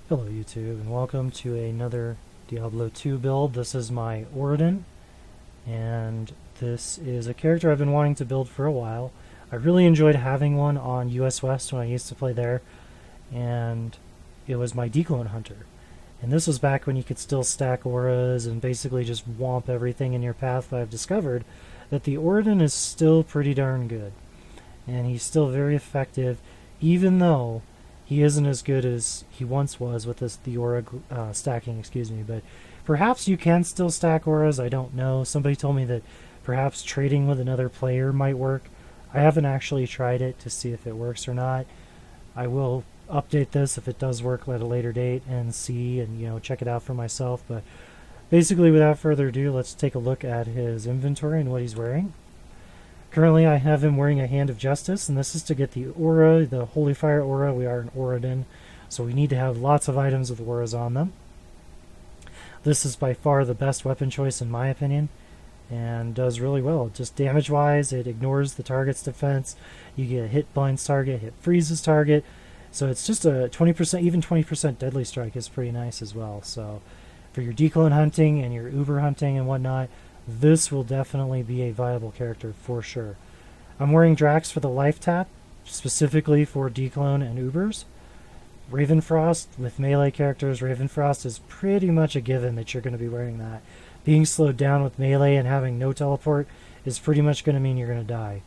Hello YouTube and welcome to another Diablo 2 build. This is my Auradin, and this is a character I've been wanting to build for a while. I really enjoyed having one on US West when I used to play there, and it was my declone hunter. And this was back when you could still stack auras and basically just womp everything in your path, but I've discovered that the Auradin is still pretty darn good. And he's still very effective, even though he isn't as good as he once was with the aura stacking, excuse me. But perhaps you can still stack auras, I don't know. Somebody told me that perhaps trading with another player might work. I haven't actually tried it to see if it works or not. I will update this if it does work at a later date and see and check it out for myself. But basically, without further ado, let's take a look at his inventory and what he's wearing. Currently, I have him wearing a Hand of Justice, and this is to get the aura, the Holy Fire aura. We are an Auradin, so we need to have lots of items with auras on them. This is by far the best weapon choice in my opinion, and does really well. Just damage-wise, it ignores the target's defense. You get hit blinds target, hit freezes target, so it's just a 20%, even 20% deadly strike is pretty nice as well. So for your declone hunting and your uber hunting and whatnot, this will definitely be a viable character for sure. I'm wearing Drax for the life tap, specifically for declone and ubers. Ravenfrost, with melee characters, Ravenfrost is pretty much a given that you're going to be wearing that. Being slowed down with melee and having no teleport is pretty much going to mean you're going to die.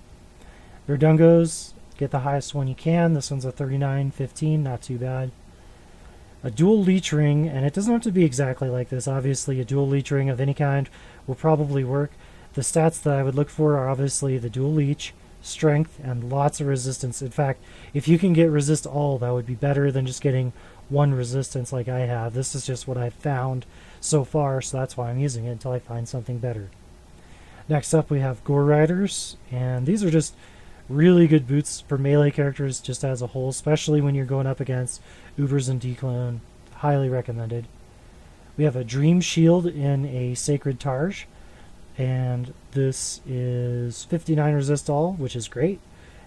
Verdungos, get the highest one you can. This one's a 39-15, not too bad. A dual leech ring, and it doesn't have to be exactly like this. Obviously, a dual leech ring of any kind will probably work. The stats that I would look for are obviously the dual leech, strength, and lots of resistance. In fact, if you can get resist all, that would be better than just getting one resistance like I have. This is just what I've found so far, so that's why I'm using it until I find something better. Next up, we have Gore Riders, and these are just really good boots for melee characters just as a whole, especially when you're going up against Ubers and Declone. Highly recommended. We have a Dream Shield in a Sacred Targe, and this is 59 resist all, which is great.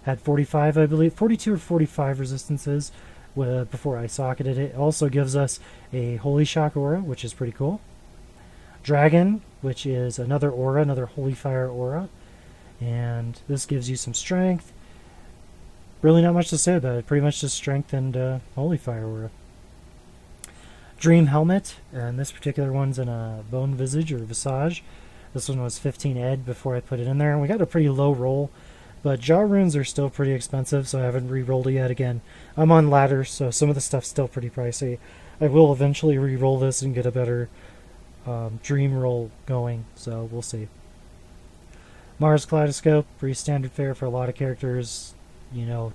Had 45, I believe, 42 or 45 resistances before I socketed it. It also gives us a Holy Shock aura, which is pretty cool. Dragon, which is another aura, another Holy Fire aura. And this gives you some strength. Really not much to say about it. Pretty much just strength and Holy Fire aura. Dream Helmet, and this particular one's in a Bone Visage or Visage. This one was 15 ed before I put it in there, and we got a pretty low roll. But Jaw Runes are still pretty expensive, so I haven't re-rolled it yet. Again, I'm on ladder, so some of the stuff's still pretty pricey. I will eventually re-roll this and get a better Dream roll going, so we'll see. Mars Kaleidoscope, pretty standard fare for a lot of characters,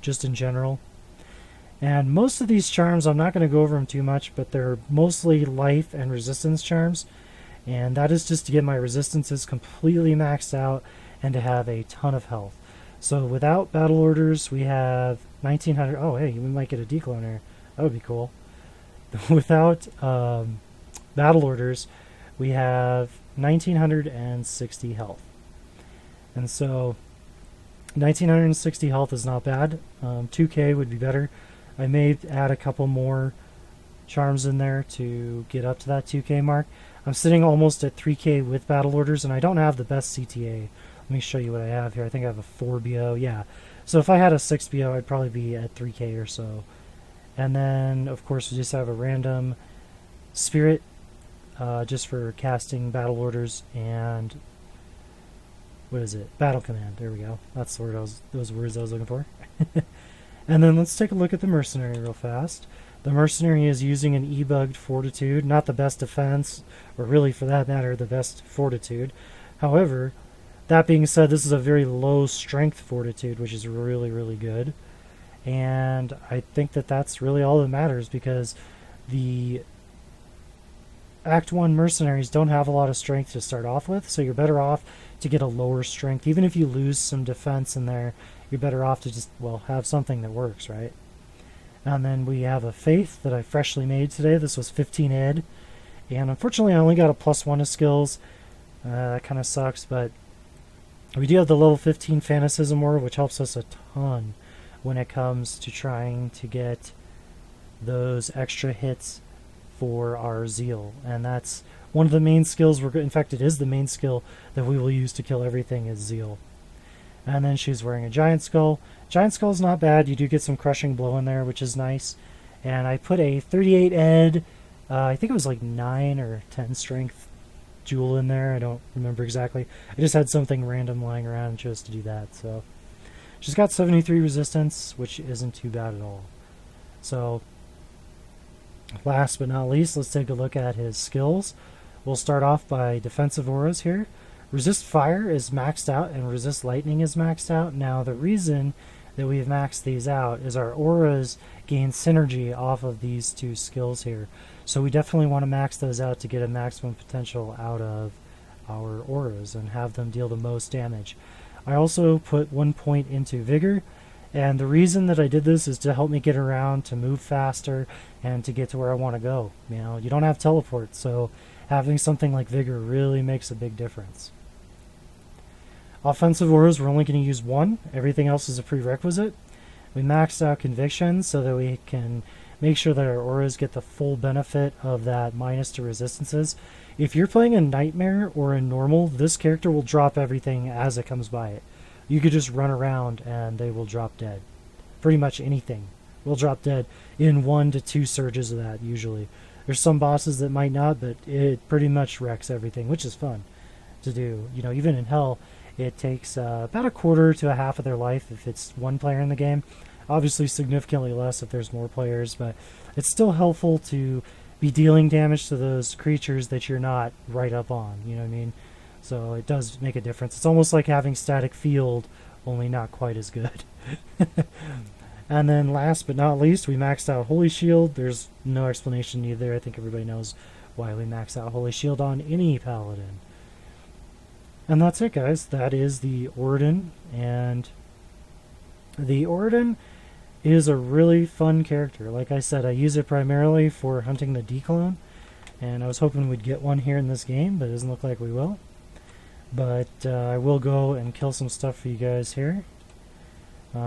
just in general. And most of these charms, I'm not going to go over them too much, but they're mostly life and resistance charms. And that is just to get my resistances completely maxed out and to have a ton of health. So without battle orders, we have 1900. Oh, hey, we might get a decloner. That would be cool. Without battle orders, we have 1960 health. And so 1960 health is not bad. 2k would be better. I may add a couple more charms in there to get up to that 2k mark. I'm sitting almost at 3k with battle orders, and I don't have the best CTA. Let me show you what I have here. I think I have a 4 BO. Yeah. So if I had a 6 BO, I'd probably be at 3k or so. And then, of course, we just have a random spirit just for casting battle orders, and what is it? Battle command. There we go. That's the word those words I was looking for. And then let's take a look at the mercenary real fast. The mercenary is using an e-bugged fortitude, not the best defense, or really for that matter, the best fortitude. However, that being said, this is a very low strength fortitude, which is really, really good. And I think that that's really all that matters, because the Act 1 mercenaries don't have a lot of strength to start off with, so you're better off to get a lower strength. Even if you lose some defense in there, you're better off to just, have something that works, right? And then we have a Faith that I freshly made today. This was 15 ed, and unfortunately I only got a +1 to skills. That kind of sucks, but we do have the level 15 Fanaticism aura, which helps us a ton when it comes to trying to get those extra hits for our zeal, and that's one of the main skills in fact, it is the main skill that we will use to kill everything is zeal. And then she's wearing a giant skull. Giant skull's not bad. You do get some crushing blow in there, which is nice. And I put a 38 ed, I think it was like 9 or 10 strength jewel in there. I don't remember exactly. I just had something random lying around and chose to do that. So she's got 73 resistance, which isn't too bad at all. So last but not least, let's take a look at his skills. We'll start off by defensive auras here. Resist fire is maxed out and resist lightning is maxed out. Now the reason that we've maxed these out is our auras gain synergy off of these two skills here. So we definitely want to max those out to get a maximum potential out of our auras and have them deal the most damage. I also put 1 point into vigor, and the reason that I did this is to help me get around, to move faster, and to get to where I want to go. You know, you don't have teleport, so having something like vigor really makes a big difference. Offensive auras, we're only going to use 1. Everything else is a prerequisite. We maxed out conviction so that we can make sure that our auras get the full benefit of that minus to resistances. If you're playing a nightmare or a normal, this character will drop everything as it comes by it. You could just run around and they will drop dead. Pretty much anything will drop dead in 1 to 2 surges of that usually. There's some bosses that might not, but it pretty much wrecks everything, which is fun to do. You know, even in hell, it takes about a quarter to a half of their life if it's 1 player in the game. Obviously significantly less if there's more players, but it's still helpful to be dealing damage to those creatures that you're not right up on, you know what I mean? So it does make a difference. It's almost like having static field, only not quite as good. And then last but not least, we maxed out Holy Shield. There's no explanation needed there. I think everybody knows why we max out Holy Shield on any Paladin. And that's it, guys. That is the Auradin. And the Auradin is a really fun character. Like I said, I use it primarily for hunting the declone. And I was hoping we'd get one here in this game, but it doesn't look like we will. But I will go and kill some stuff for you guys here.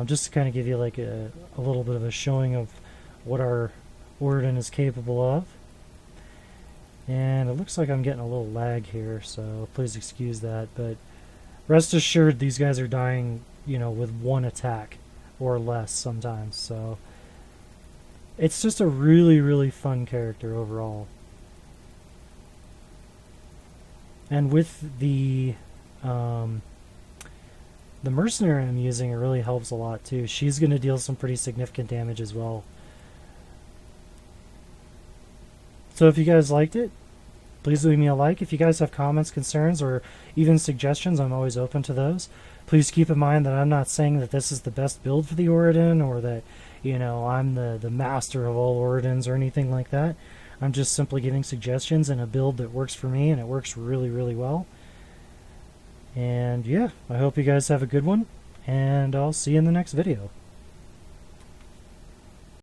Just to kind of give you like a little bit of a showing of what our Auradin is capable of. And it looks like I'm getting a little lag here, so please excuse that. But rest assured, these guys are dying, you know, with 1 attack or less sometimes. So it's just a really, really fun character overall. And with the mercenary I'm using, it really helps a lot too. She's going to deal some pretty significant damage as well. So if you guys liked it, please leave me a like. If you guys have comments, concerns, or even suggestions, I'm always open to those. Please keep in mind that I'm not saying that this is the best build for the Auradin, or that, you know, I'm the master of all Auradins or anything like that. I'm just simply giving suggestions and a build that works for me, and it works really, really well. And yeah, I hope you guys have a good one, and I'll see you in the next video.